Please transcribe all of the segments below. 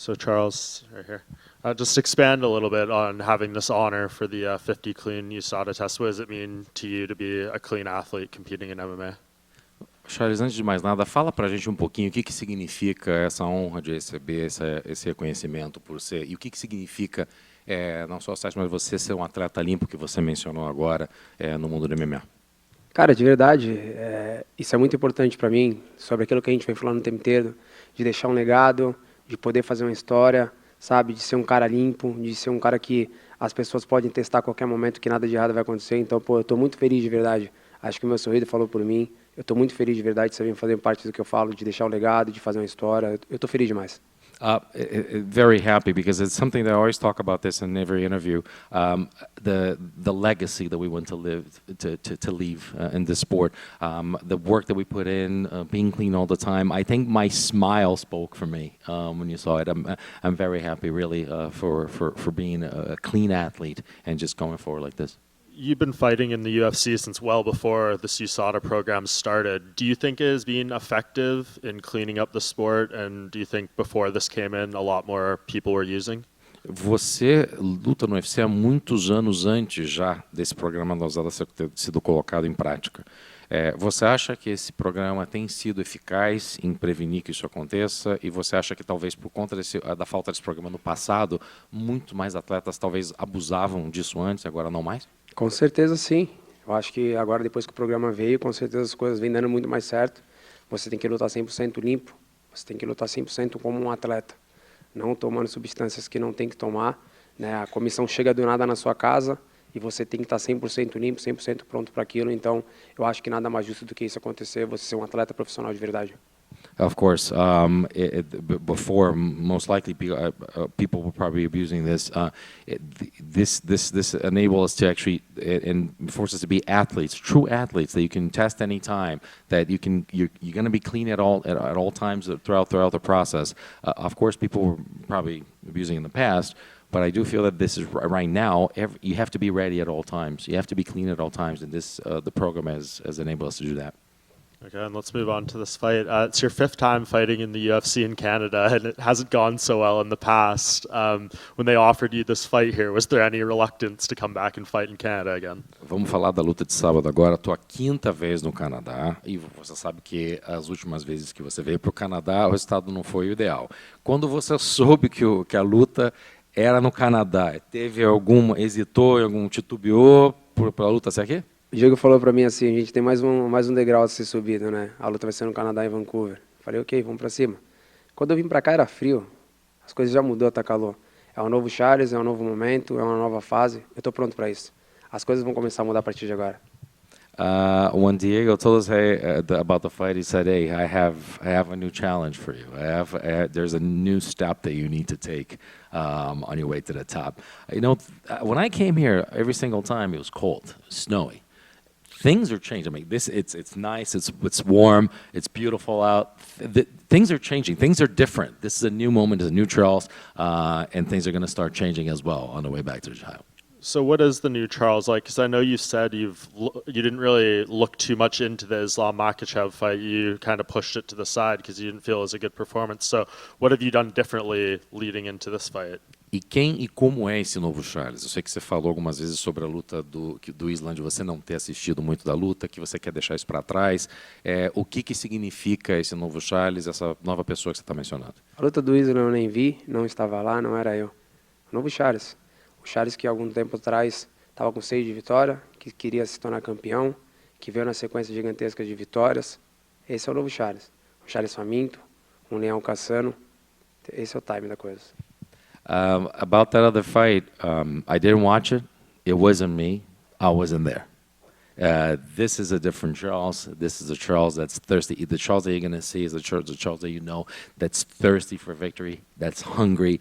So Charles, right here. Just expand a little bit on having this honor for the 50 clean USADA test. What does it mean to you to be a clean athlete competing in MMA? Charles, antes de mais nada, fala pra gente um pouquinho o que significa essa honra de receber esse reconhecimento por ser, e o que significa, não só o site, mas você ser um atleta limpo, que você mencionou agora, no mundo do MMA. Cara, de verdade, isso é muito importante para mim, sobre aquilo que a gente vem falando o tempo inteiro, de deixar um legado, de poder fazer uma história, sabe, de ser um cara limpo, de ser um cara que as pessoas podem testar a qualquer momento que nada de errado vai acontecer. Então, pô, eu estou muito feliz de verdade. Acho que o meu sorriso falou por mim. Eu estou muito feliz de verdade de você vir fazer parte do que eu falo, de deixar um legado, de fazer uma história. Eu estou feliz demais. Very happy because it's something that I always talk about this in every interview. The legacy that we want to leave in this sport, the work that we put in, being clean all the time. I think my smile spoke for me when you saw it. I'm very happy, really, for being a clean athlete and just going forward like this. You've been fighting in the UFC since well before this USADA program started. Do you think it has been effective in cleaning up the sport? And do you think before this came in, a lot more people were using? Você luta no UFC há muitos anos antes já desse programa da USADA ter sido colocado em prática. Você acha que esse programa tem sido eficaz em prevenir que isso aconteça? E você acha que talvez por conta da falta desse programa no passado, muito mais atletas talvez abusavam disso antes e agora não mais? Com certeza sim. Eu acho que agora, depois que o programa veio, com certeza as coisas vêm dando muito mais certo. Você tem que lutar 100% limpo, você tem que lutar 100% como um atleta, não tomando substâncias que não tem que tomar, né? A comissão chega do nada na sua casa e você tem que estar 100% limpo, 100% pronto para aquilo. Então, eu acho que nada mais justo do que isso acontecer, você ser um atleta profissional de verdade. Of course, before most likely people were probably abusing this. This enables us to actually and forces us to be athletes, true athletes that you can test any time. That you're going to be clean at all times throughout the process. Of course, people were probably abusing in the past. But I do feel that this is right now. You have to be ready at all times. You have to be clean at all times, and this the program has enabled us to do that. Okay, and let's move on to this fight. It's your 5th time fighting in the UFC in Canada, and it hasn't gone so well in the past. When they offered you this fight here, was there any reluctance to come back and fight in Canada again? Vamos falar da luta de sábado agora. Estou a 5ª vez no Canadá e você sabe que as últimas vezes que você veio para o Canadá, o resultado não foi o ideal. Quando você soube que a luta era no Canadá, hesitou, titubeou para a luta ser aqui? O Diego falou para mim assim, a gente tem mais um degrau a ser subido, né? A luta vai ser no Canadá e Vancouver. Falei, ok, vamos para cima. Quando eu vim para cá era frio, as coisas já mudou, tá calor. É um novo Charles, é um novo momento, é uma nova fase. Eu estou pronto para isso. As coisas vão começar a mudar a partir de agora. When Diego told us about the fight, he said, "Hey, I have a new challenge for you. There's a new step that you need to take on your way to the top." You know, when I came here, every single time it was cold, snowy. Things are changing. I mean, it's nice. It's warm. It's beautiful out. Things are changing. Things are different. This is a new moment. It's a new Charles, and things are going to start changing as well on the way back to Ohio. So what is the new Charles like? Because I know you said you didn't really look too much into the Islam Makhachev fight. You kind of pushed it to the side because you didn't feel it was a good performance. So what have you done differently leading into this fight? E quem e como é esse novo Charles? Eu sei que você falou algumas vezes sobre a luta do Islam, de você não ter assistido muito da luta, que você quer deixar isso para trás. O que significa esse novo Charles, essa nova pessoa que você está mencionando? A luta do Islam eu nem vi, não estava lá, não era eu. O novo Charles. O Charles que algum tempo atrás estava com 6 de vitória, que queria se tornar campeão, que veio na sequência gigantesca de vitórias. Esse é o novo Charles. Um Charles faminto, um leão caçando. Esse é o time da coisa. About that other fight, I didn't watch it. It wasn't me. I wasn't there. This is a different Charles. This is a Charles that's thirsty. The Charles that you're going to see is the Charles that you know that's thirsty for victory, that's hungry,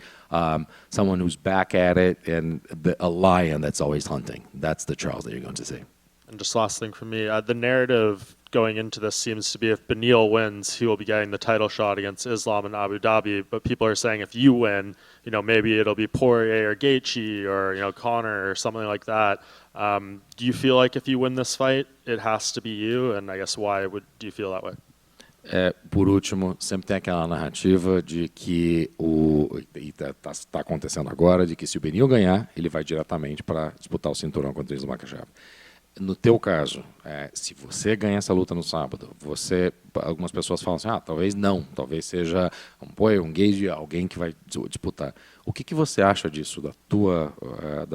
someone who's back at it, and a lion that's always hunting. That's the Charles that you're going to see. And just last thing from me, the narrative going into this seems to be if Beneil wins, he will be getting the title shot against Islam in Abu Dhabi. But people are saying if you win, maybe it'll be Poirier or Gaethje or Conor or something like that. Do you feel like if you win this fight, it has to be you? And I guess why do you feel that way? Por último, sempre tem aquela narrativa de que está acontecendo agora, de que se o Beneil ganhar, ele vai diretamente para disputar o cinturão contra o Makhachev. No teu caso, se você ganha essa luta no sábado, algumas pessoas falam assim, talvez não, talvez seja um gauge, alguém que vai disputar. O que você acha disso, da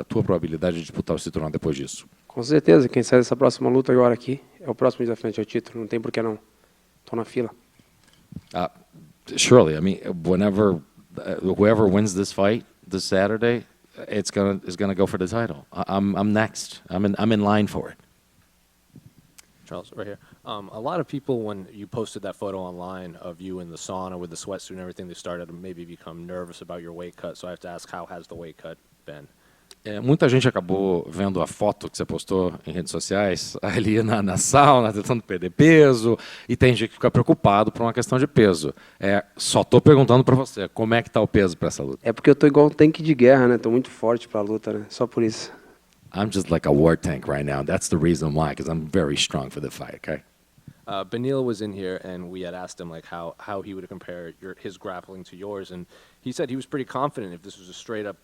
tua probabilidade de disputar o cinturão depois disso? Com certeza, quem sai dessa próxima luta agora aqui é o próximo desafiante ao título, não tem por que não. Estou na fila. Surely, I mean, whoever wins this fight this Saturday, is gonna go for the title. I'm next. I'm in line for it. Charles, right here. A lot of people, when you posted that photo online of you in the sauna with the sweatsuit and everything, they started to maybe become nervous about your weight cut. So I have to ask, how has the weight cut been? Muita gente acabou vendo a foto que você postou em redes sociais ali na sauna, tentando perder peso, e tem gente que fica preocupado por uma questão de peso. Só estou perguntando para você, como é que está o peso para essa luta? É porque eu tô igual um tanque de guerra, né? Tô muito forte para a luta, né? Só por isso. I'm just like a war tank right now. That's the reason why, because I'm very strong for the fight, okay? Beneil was in here, and we had asked him like how he would compare his grappling to yours, and he said he was pretty confident if this was a straight up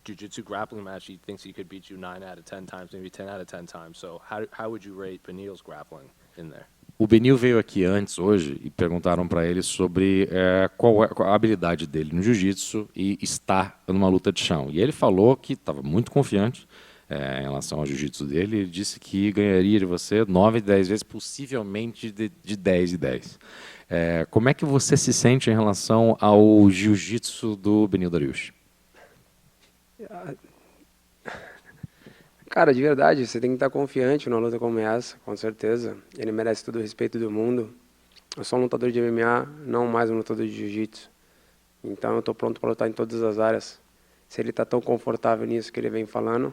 jiu-jitsu grappling match, he thinks he could beat you 9 out of 10 times, maybe 10 out of 10 times. So how would you rate Beneil's grappling in there? O Beneil veio aqui antes, hoje, e perguntaram para ele sobre qual a habilidade dele no jiu-jitsu e estar numa luta de chão. E ele falou que estava muito confiante em relação ao jiu-jitsu dele. Ele disse que ganharia de você 9, 10 vezes, possivelmente de 10 e 10. Como é que você se sente em relação ao jiu-jitsu do Beneil Dariush? Cara, de verdade, você tem que estar confiante numa luta como essa, com certeza. Ele merece todo o respeito do mundo. Eu sou um lutador de MMA, não mais um lutador de jiu-jitsu. Então eu estou pronto para lutar em todas as áreas. Se ele está tão confortável nisso que ele vem falando,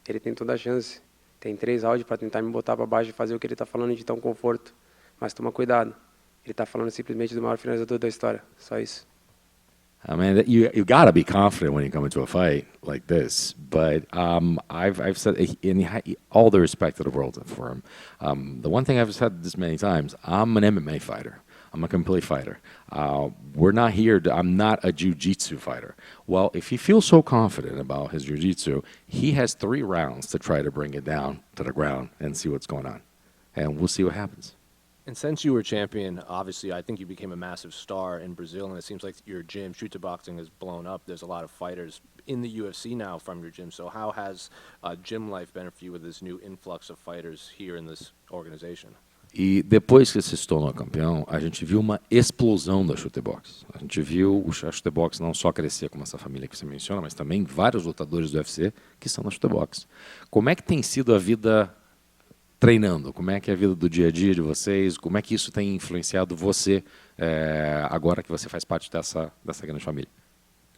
ele tem toda a chance. Tem 3 áudios para tentar me botar para baixo e fazer o que ele está falando de tão conforto. Mas toma cuidado. Ele está falando simplesmente do maior finalizador da história. Só isso. I mean, you gotta be confident when you come into a fight like this. But I've said, all the respect to the world for him. The one thing I've said this many times, I'm an MMA fighter. I'm a complete fighter. We're not here. I'm not a jiu-jitsu fighter. Well, if he feels so confident about his jiu-jitsu, he has 3 rounds to try to bring it down to the ground and see what's going on, and we'll see what happens. And since you were champion, obviously, I think you became a massive star in Brazil, and it seems like your gym, Shooter Boxing, has blown up. There's a lot of fighters in the UFC now from your gym. So how has gym life been for you with this new influx of fighters here in this organization? E depois que se tornou campeão, a gente viu uma explosão da Shooter Box. A gente viu a Shooter Box não só crescer como essa família que você menciona, mas também vários lutadores do UFC que são na Shooter Box. Como é que tem sido a vida treinando? Como é que é a vida do dia a dia de vocês? Como é que isso tem influenciado você agora que você faz parte dessa grande família?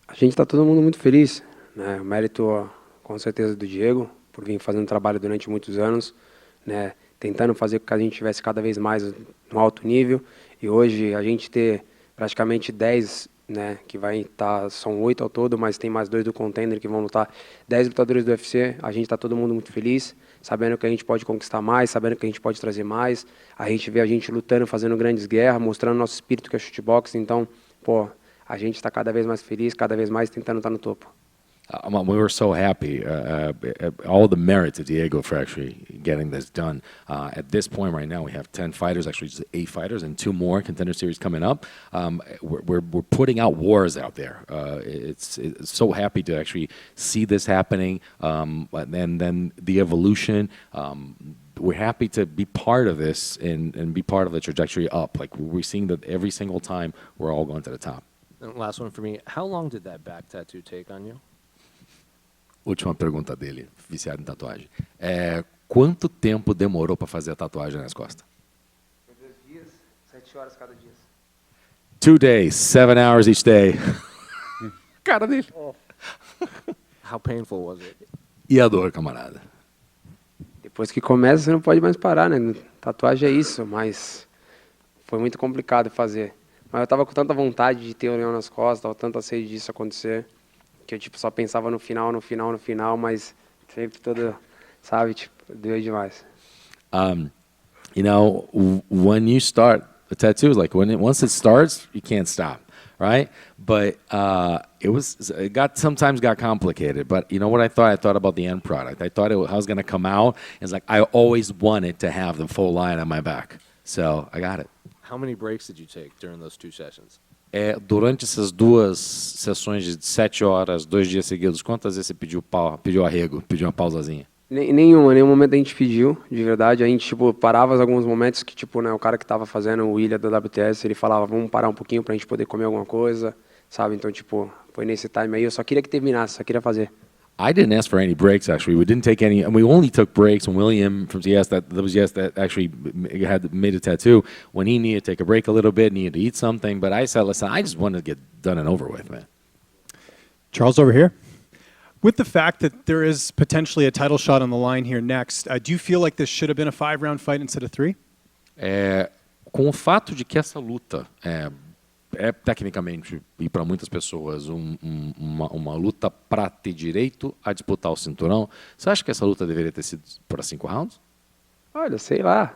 A gente está todo mundo muito feliz, né? O mérito, com certeza, do Diego, por vir fazendo trabalho durante muitos anos, né? Tentando fazer com que a gente estivesse cada vez mais no alto nível. E hoje a gente ter praticamente 10, né? Que vai estar, são 8 ao todo, mas tem mais 2 do Contender que vão lutar. 10 lutadores do UFC, a gente está todo mundo muito feliz, sabendo que a gente pode conquistar mais, sabendo que a gente pode trazer mais. A gente vê a gente lutando, fazendo grandes guerras, mostrando nosso espírito que é shootbox. Então, pô, a gente está cada vez mais feliz, cada vez mais tentando estar no topo. We were so happy. All the merit to Diego for actually getting this done. At this point right now, we have 10 fighters, actually just 8 fighters, and 2 more contender series coming up. We're putting out wars out there. It's so happy to actually see this happening, and then the evolution. We're happy to be part of this and be part of the trajectory up. Like we're seeing that every single time we're all going to the top. And last one for me. How long did that back tattoo take on you? Última pergunta dele, viciado em tatuagem. Quanto tempo demorou para fazer a tatuagem nas costas? 2 dias, 7 horas cada dia. 2 days, 7 hours each day. Cara dele. Oh. How painful was it? E a dor, camarada? Depois que começa, você não pode mais parar, né? Tatuagem é isso, mas foi muito complicado fazer. Mas eu estava com tanta vontade de ter o leão nas costas, tava tanta sede disso acontecer, que eu tipo só pensava no final, mas sempre todo, sabe, tipo, doeu demais. You know, when you start The tattoo is like once it starts, you can't stop, right? But sometimes got complicated. But you know what I thought? I thought about the end product. I thought I was going to come out. It's like I always wanted to have the full line on my back, so I got it. How many breaks did you take during those 2 sessions? Durante essas 2 sessões de 7 horas, 2 dias seguidos, quantas vezes você pediu arrego, pediu uma pausazinha? Nenhum momento a gente pediu, de verdade. A gente, tipo, parava alguns momentos que, tipo, né, o cara que tava fazendo o William da WTS, ele falava, vamos parar um pouquinho pra gente poder comer alguma coisa, sabe? Então, tipo, foi nesse time aí. Eu só queria que terminasse, só queria fazer. I didn't ask for any breaks, actually. We didn't take any, and we only took breaks when William from TS, that actually made a tattoo, when he needed to take a break a little bit, needed to eat something. But I said, listen, I just wanted to get done and over with, man. Charles, over here. With the fact that there is potentially a title shot on the line here next, do you feel like this should have been a 5-round fight instead of 3? Com o fato de que essa luta é tecnicamente, e para muitas pessoas, uma luta para ter direito a disputar o cinturão, você acha que essa luta deveria ter sido para 5 rounds? Olha, sei lá.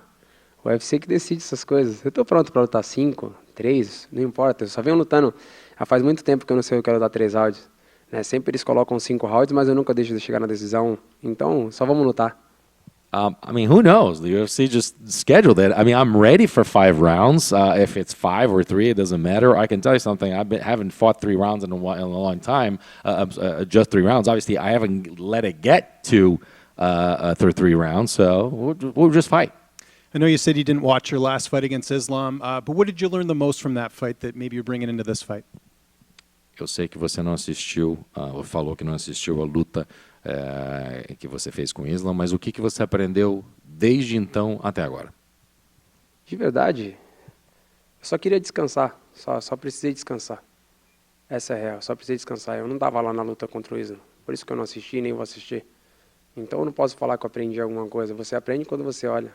O UFC que decide essas coisas. Eu tô pronto pra lutar 5, 3, não importa. Eu só venho lutando. Já faz muito tempo que eu não sei se eu quero dar 3 rounds. Né? Sempre eles colocam 5 rounds, mas eu nunca deixo de chegar na decisão. Então, só vamos lutar. I mean, who knows? The UFC just scheduled it. I mean, I'm ready for 5 rounds. If it's 5 or 3, it doesn't matter. I can tell you something. Haven't fought 3 rounds in a long time. Just 3 rounds. Obviously, I haven't let it get to 3 rounds. So we'll just fight. I know you said you didn't watch your last fight against Islam, but what did you learn the most from that fight that maybe you're bringing into this fight? Eu sei que você não assistiu, falou que não assistiu a luta que você fez com o Islam, mas o que você aprendeu desde então até agora? De verdade, eu só queria descansar. Só precisei descansar. Essa é a real, só precisei descansar. Eu não estava lá na luta contra o Islam. Por isso que eu não assisti, nem vou assistir. Então eu não posso falar que eu aprendi alguma coisa. Você aprende quando você olha.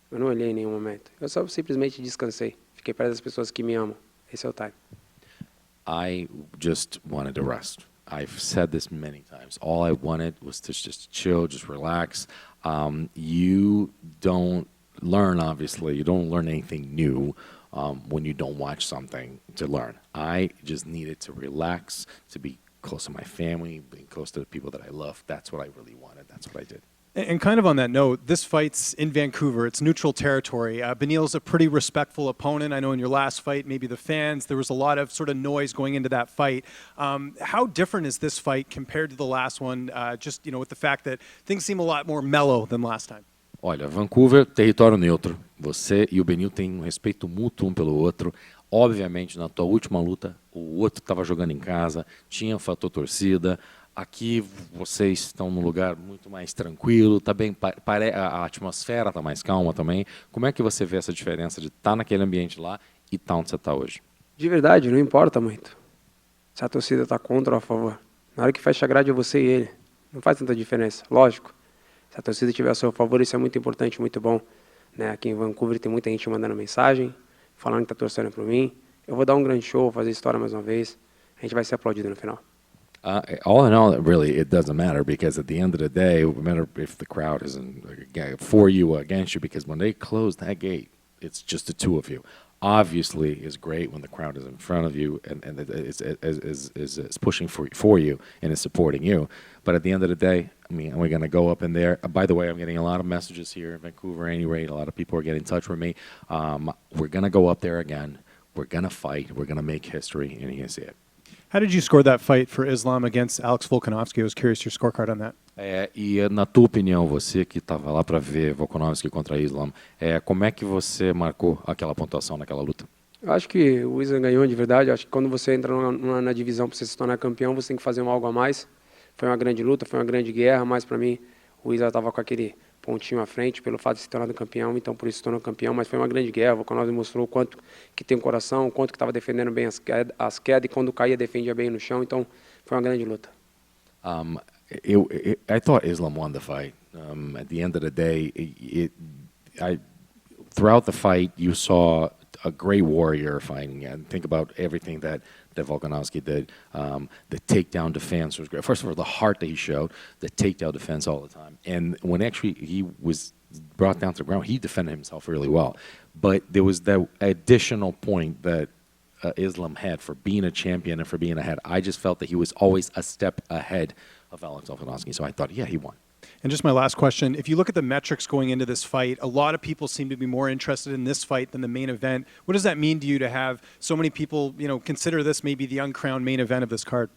Eu não olhei em nenhum momento. Eu só simplesmente descansei. Fiquei perto das pessoas que me amam. Esse é o time. I just wanted to rest. I've said this many times. All I wanted was to just chill, just relax. You don't learn, obviously. You don't learn anything new when you don't watch something to learn. I just needed to relax, to be close to my family, being close to the people that I love. That's what I really wanted. That's what I did. And kind of on that note, this fight's in Vancouver. It's neutral territory. Beneil's a pretty respectful opponent. I know in your last fight, maybe the fans, there was a lot of sort of noise going into that fight. How different is this fight compared to the last one, just with the fact that things seem a lot more mellow than last time? Olha, Vancouver, território neutro. Você e o Beneil têm um respeito mútuo um pelo outro. Obviamente, na tua última luta, o outro estava jogando em casa, tinha o fator torcida. Aqui vocês estão num lugar muito mais tranquilo, tá bem, a atmosfera está mais calma também. Como é que você vê essa diferença de estar naquele ambiente lá e estar onde você está hoje? De verdade, não importa muito. Se a torcida está contra ou a favor. Na hora que fecha a grade é você e ele. Não faz tanta diferença, lógico. Se a torcida estiver a seu favor, isso é muito importante, muito bom. Né? Aqui em Vancouver tem muita gente mandando mensagem, falando que está torcendo por mim. Eu vou dar um grande show, fazer história mais uma vez. A gente vai ser aplaudido no final. All in all, really, it doesn't matter because at the end of the day, it matter if the crowd isn't for you or against you, because when they close that gate, it's just the two of you. Obviously, it's great when the crowd is in front of you and is pushing for you and is supporting you. But at the end of the day, I mean, we're going to go up in there. By the way, I'm getting a lot of messages here in Vancouver anyway. A lot of people are getting in touch with me. We're going to go up there again. We're going to fight. We're going to make history, and you're going to see it. How did you score that fight for Islam against Alex Volkanovski? I was curious your scorecard on that. E na tua opinião, você que estava lá para ver Volkanovski contra Islam, como é que você marcou aquela pontuação naquela luta? Eu acho que o Islam ganhou de verdade. Eu acho que quando você entra na divisão para você se tornar campeão, você tem que fazer algo a mais. Foi uma grande luta, foi uma grande guerra, mas para mim o Islam estava com aquele pontinho à frente pelo fato de se tornar campeão, então por isso se tornou campeão, mas foi uma grande guerra. O Volkanovski mostrou o quanto que tem um coração, o quanto que estava defendendo bem as quedas e quando caía defendia bem no chão, então foi uma grande luta. I thought Islam won the fight. At the end of the day, throughout the fight, you saw a great warrior fighting. And think about everything that Volkanovski did. The takedown defense was great. First of all, the heart that he showed, the takedown defense all the time. And when actually he was brought down to the ground. He defended himself really well. But there was that additional point that Islam had for being a champion and for being ahead. I just felt that he was always a step ahead of Alex Volkanovski. So I thought, yeah, he won. And just my last question, if you look at the metrics going into this fight, a lot of people seem to be more interested in this fight than the main event. What does that mean to you to have so many people, consider this maybe the uncrowned main event of this card?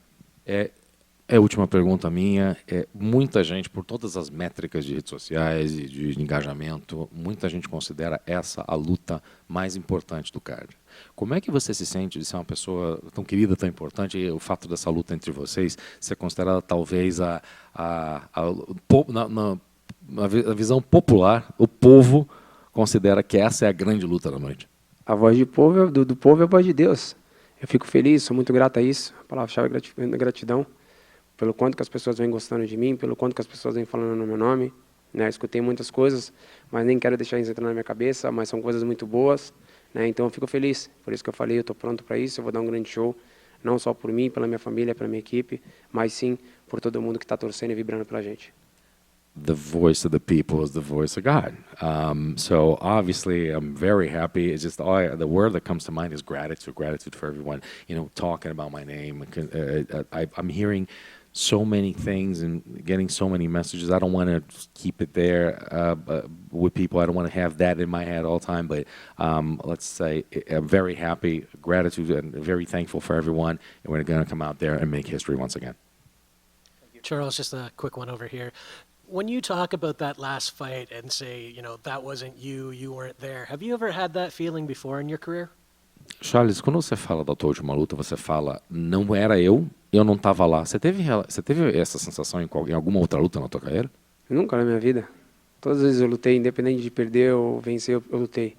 A última pergunta minha. Muita gente, por todas as métricas de redes sociais e de engajamento, muita gente considera essa a luta mais importante do card. Como é que você se sente de ser uma pessoa tão querida, tão importante, e o fato dessa luta entre vocês ser considerada talvez na visão popular, o povo considera que essa é a grande luta da noite? A voz do povo é a voz de Deus. Eu fico feliz, sou muito grato a isso. A palavra-chave é gratidão. Pelo quanto que as pessoas vêm gostando de mim, pelo quanto que as pessoas vêm falando no meu nome. Né? Escutei muitas coisas, mas nem quero deixar isso entrar na minha cabeça, mas são coisas muito boas. Né? Então eu fico feliz, por isso que eu falei, eu estou pronto para isso, eu vou dar um grande show, não só por mim, pela minha família, pela minha equipe, mas sim por todo mundo que está torcendo e vibrando pela gente. The voice of the people is the voice of God. So obviously, I'm very happy. It's just the word that comes to mind is gratitude for everyone. Talking about my name. I'm hearing so many things and getting so many messages. I don't want to keep it there with people. I don't want to have that in my head all the time. But let's say I'm very happy, gratitude, and very thankful for everyone. And we're going to come out there and make history once again. Charles, just a quick one over here. When you talk about that last fight and say, that wasn't you, you weren't there, have you ever had that feeling before in your career? Charles, quando você fala da tua última luta, você fala, não era eu não estava lá. Você teve essa sensação em alguma outra luta na tua carreira? Nunca na minha vida. Todas as vezes eu lutei, independente de perder ou vencer, eu lutei.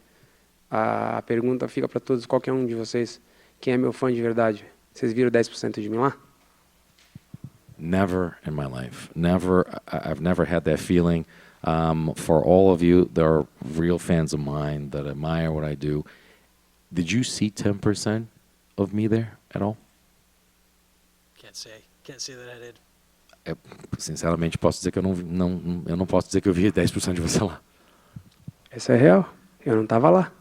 A pergunta fica para todos, qualquer um de vocês, quem é meu fã de verdade? Vocês viram 10% de mim lá? Never in my life. Never. I've never had that feeling. For all of you, there are real fans of mine that admire what I do. Did you see 10% of me there at all? Can't say that I did. Sinceramente, posso dizer que eu não posso dizer que eu vi 10% de você lá. Isso é real. Eu não estava lá.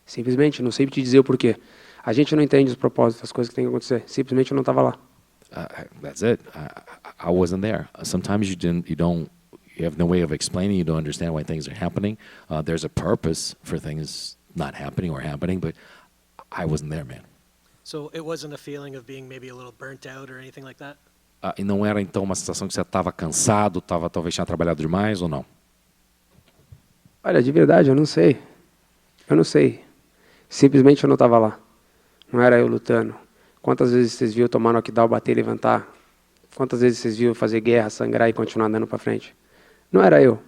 Simplesmente, não sei te dizer o porquê. A gente não entende os propósitos, as coisas que tem que acontecer. Simplesmente eu não estava lá. That's it. I wasn't there. Sometimes you have no way of explaining. You don't understand why things are happening. There's a purpose for things not happening or happening, but I wasn't there, man. So it wasn't a feeling of being maybe a little burnt out or anything like that? E não era então uma sensação que você estava cansado, talvez tinha trabalhado demais ou não? Olha, de verdade, eu não sei. Eu não sei. Simplesmente eu não estava lá. Não era eu lutando. Quantas vezes vocês viram tomar knockdown, bater e levantar? Quantas vezes vocês viram fazer guerra, sangrar e continuar andando para frente? Não era eu.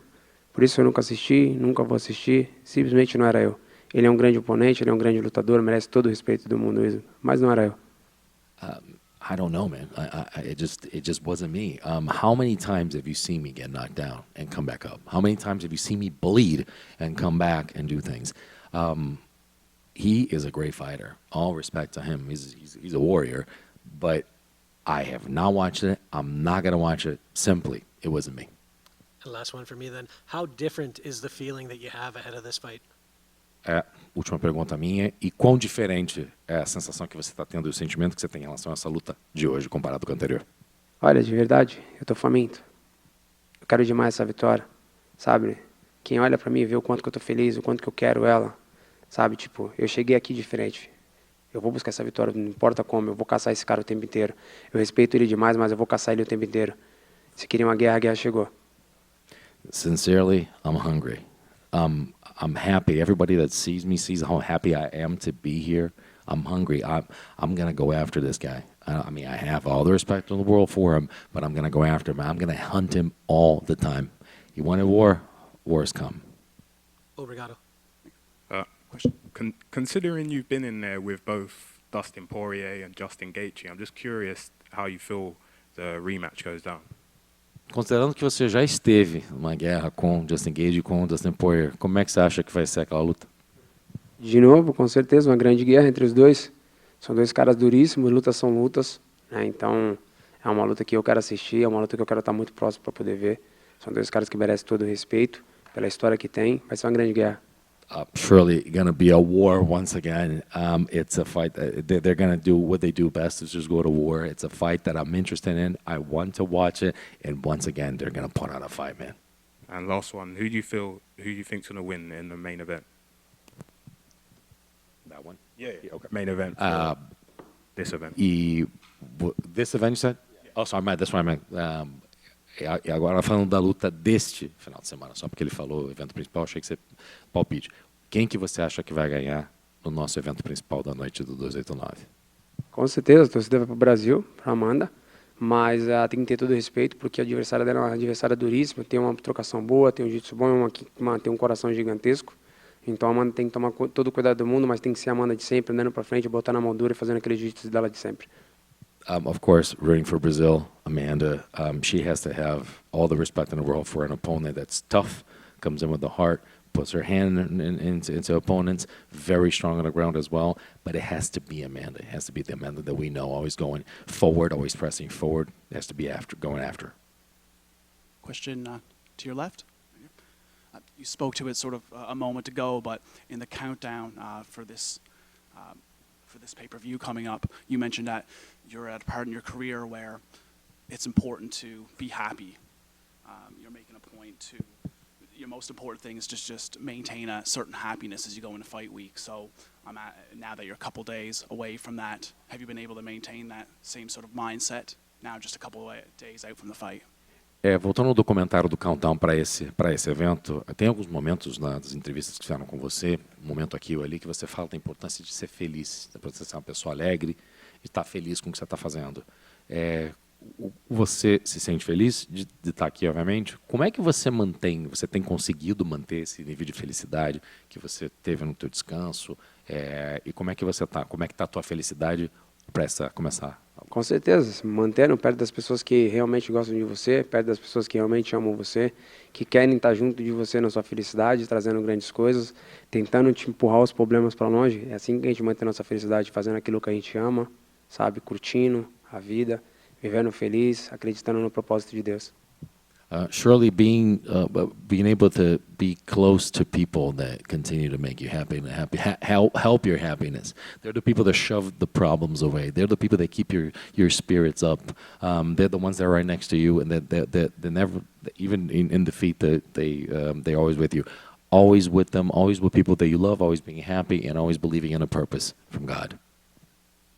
Por isso eu nunca assisti, nunca vou assistir. Simplesmente não era eu. Ele é um grande oponente, ele é um grande lutador, merece todo o respeito do mundo, mas não era eu. I don't know, man. It just wasn't me. How many times have you seen me get knocked down and come back up? How many times have you seen me bleed and come back and do things? He is a great fighter. All respect to him. He's a warrior. But I have not watched it. I'm not going to watch it. Simply, it wasn't me. And last one for me then. How different is the feeling that you have ahead of this fight? Última pergunta minha. E quão diferente é a sensação que você está tendo e o sentimento que você tem em relação a essa luta de hoje comparado com a anterior? Olha, de verdade, eu estou faminto. Eu quero demais essa vitória, sabe? Quem olha para mim e vê o quanto que eu estou feliz, o quanto que eu quero ela. Sabe, tipo, eu cheguei aqui diferente. Eu vou buscar essa vitória, não importa como, eu vou caçar esse cara o tempo inteiro. Eu respeito ele demais, mas eu vou caçar ele o tempo inteiro. Se queria uma guerra, a guerra chegou. Sincerely, I'm hungry. I'm happy. Everybody that sees me sees how happy I am to be here. I'm hungry. I'm going to go after this guy. I have all the respect in the world for him, but I'm going to go after him. I'm going to hunt him all the time. He wanted war, war's come. Obrigado. Considering you've been in there with both Dustin Poirier and Justin Gaethje, I'm just curious how you feel the rematch goes down. Considerando que você já esteve numa guerra com Justin Gaethje e com Dustin Poirier, como é que você acha que vai ser aquela luta? De novo, com certeza, uma grande guerra entre os dois. São dois caras duríssimos, lutas são lutas. Né? Então, é uma luta que eu quero assistir, é uma luta que eu quero estar muito próximo para poder ver. São dois caras que merecem todo o respeito. pela história que tem. Vai ser uma grande guerra. Surely going to be a war once again. It's a fight that they're going to do what they do best is just go to war. It's a fight that I'm interested in. I want to watch it, and once again, they're going to put on a fight, man. And last one, who do you think's going to win in the main event? That one. Yeah. Okay. Main event. This event. This event, you said? Yeah. Oh, sorry, this one I meant. E agora falando da luta deste final de semana, só porque ele falou evento principal, achei que você palpite. Quem que você acha que vai ganhar no nosso evento principal da noite do 289? Com certeza, a torcida vai para o Brasil, para Amanda, mas tem que ter todo o respeito, porque a adversária dela é uma adversária duríssima, tem uma trocação boa, tem um jiu-jitsu bom, tem um coração gigantesco. Então a Amanda tem que tomar todo o cuidado do mundo, mas tem que ser a Amanda de sempre, andando para frente, botar na moldura e fazendo aquele jiu-jitsu dela de sempre. Of course, rooting for Brazil, Amanda. She has to have all the respect in the world for an opponent that's tough, comes in with the heart, puts her hand into opponents, very strong on the ground as well. But it has to be Amanda. It has to be the Amanda that we know, always going forward, always pressing forward. It has to be going after. Question to your left. You spoke to it sort of a moment ago, but in the countdown for this pay-per-view coming up, you mentioned that you're at a part in your career where it's important to be happy. You're making a point to, your most important thing is just maintain a certain happiness as you go into fight week. So now that you're a couple days away from that, have you been able to maintain that same sort of mindset now just a couple of days out from the fight? Voltando ao documentário do Countdown para esse evento, tem alguns momentos nas entrevistas que fizeram com você, um momento aqui ou ali, que você fala da importância de ser feliz, da importância de ser uma pessoa alegre e estar feliz com o que você está fazendo. Você se sente feliz de estar aqui, obviamente? Como é que você tem conseguido manter esse nível de felicidade que você teve no teu descanso? E como é que você está? Como é que está a tua felicidade para começar? Com certeza, se mantendo perto das pessoas que realmente gostam de você, perto das pessoas que realmente amam você, que querem estar junto de você na sua felicidade, trazendo grandes coisas, tentando te empurrar os problemas para longe. É assim que a gente mantém a nossa felicidade, fazendo aquilo que a gente ama, sabe, curtindo a vida, vivendo feliz, acreditando no propósito de Deus. Surely being able to be close to people that continue to make you happy and help your happiness. They're the people that shove the problems away. They're the people that keep your spirits up. They're the ones that are right next to you, and that they never, even in defeat, they're always with you. Always with them, always with people that you love, always being happy, and always believing in a purpose from God.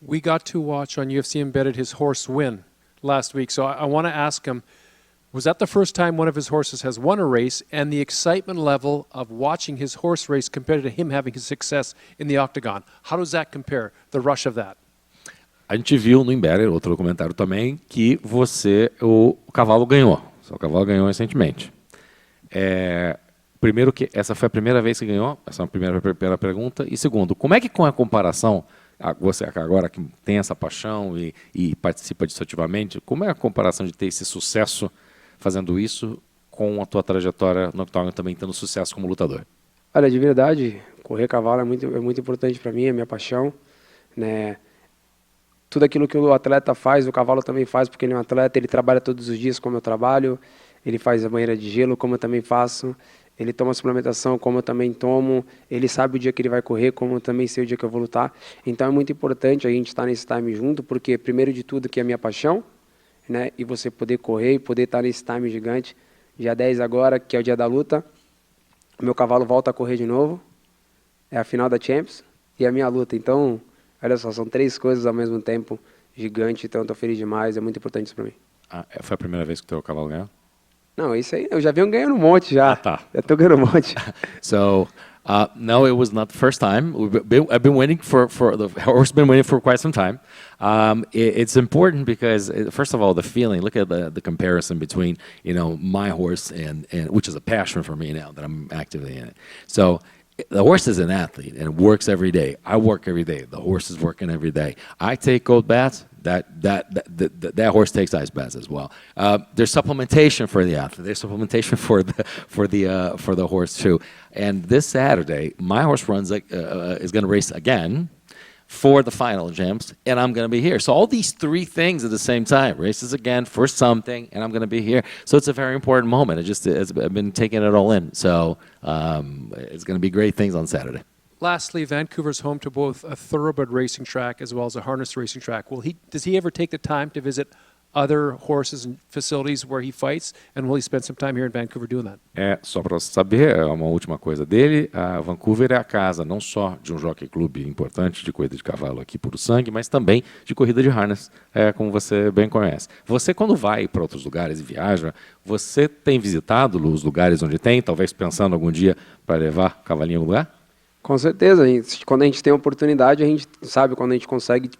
We got to watch on UFC Embedded his horse win last week, so I want to ask him, was that the first time one of his horses has won a race, and the excitement level of watching his horse race compared to him having his success in the octagon? How does that compare, the rush of that? A gente viu no Embedded, outro documentário também, que o cavalo ganhou. O cavalo ganhou recentemente. Primeiro, que essa foi a primeira vez que ganhou, essa é a primeira pergunta. E segundo, como é que com a comparação, você agora que tem essa paixão e participa disso ativamente, como é a comparação de ter esse sucesso fazendo isso com a tua trajetória no octógono, também tendo sucesso como lutador? Olha, de verdade, correr cavalo é muito importante para mim, é minha paixão, né? Tudo aquilo que o atleta faz, o cavalo também faz, porque ele é um atleta, ele trabalha todos os dias como eu trabalho, ele faz a banheira de gelo como eu também faço, ele toma suplementação como eu também tomo, ele sabe o dia que ele vai correr, como eu também sei o dia que eu vou lutar. Então é muito importante a gente estar nesse time junto, porque primeiro de tudo que é a minha paixão, né? E você poder correr e poder estar nesse time gigante. Dia 10 agora, que é o dia da luta, o meu cavalo volta a correr de novo, é a final da Champions e a minha luta. Então, olha só, são 3 coisas ao mesmo tempo, gigante, então estou feliz demais, é muito importante isso para mim. Foi a primeira vez que o teu cavalo ganhou? Não, isso aí, eu já venho ganhando um monte já. Tá. Já estou ganhando um monte. So, no, it was not the first time. I've been waiting the horse been waiting for quite some time. It's important because, first of all, the feeling. Look at the comparison between my horse and which is a passion for me now that I'm actively in it. So the horse is an athlete and works every day. I work every day. The horse is working every day. I take cold baths. That horse takes ice baths as well. There's supplementation for the athlete. There's supplementation for the horse too. And this Saturday, my horse is going to race again, for the final, James, and I'm going to be here. So all these three things at the same time, races again for something, and I'm going to be here. So it's a very important moment. I've been taking it all in. So it's going to be great things on Saturday. Lastly, Vancouver's home to both a thoroughbred racing track as well as a harness racing track. Does he ever take the time to visit other horses and facilities where he fights, and will he spend some time here in Vancouver doing that? Só para você saber, uma última coisa dele, Vancouver é a casa não só de um jockey clube importante de corrida de cavalo aqui puro sangue, mas também de corrida de harness, como você bem conhece. Você, quando vai para outros lugares e viaja, você tem visitado os lugares onde tem, talvez pensando algum dia para levar cavalinho no lugar? Com certeza, quando a gente tem oportunidade, a gente sabe, quando a gente consegue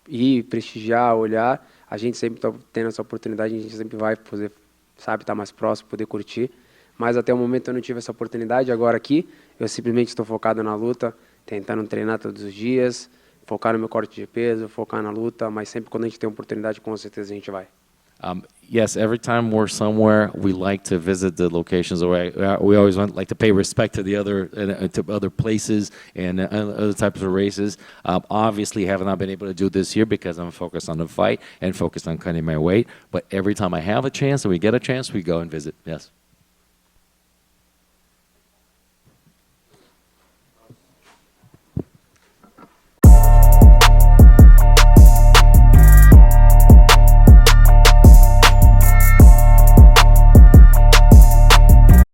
ir, prestigiar, olhar, a gente sempre está tendo essa oportunidade, a gente sempre vai poder, sabe, estar mais próximo, poder curtir. Mas até o momento eu não tive essa oportunidade. Agora aqui, eu simplesmente estou focado na luta, tentando treinar todos os dias, focar no meu corte de peso, focar na luta, mas sempre quando a gente tem oportunidade, com certeza a gente vai. Yes, every time we're somewhere, we like to visit the locations. We always like to pay respect to the other places and other types of races. Obviously, have not been able to do this year because I'm focused on the fight and focused on cutting my weight. But every time I have a chance and we get a chance, we go and visit. Yes.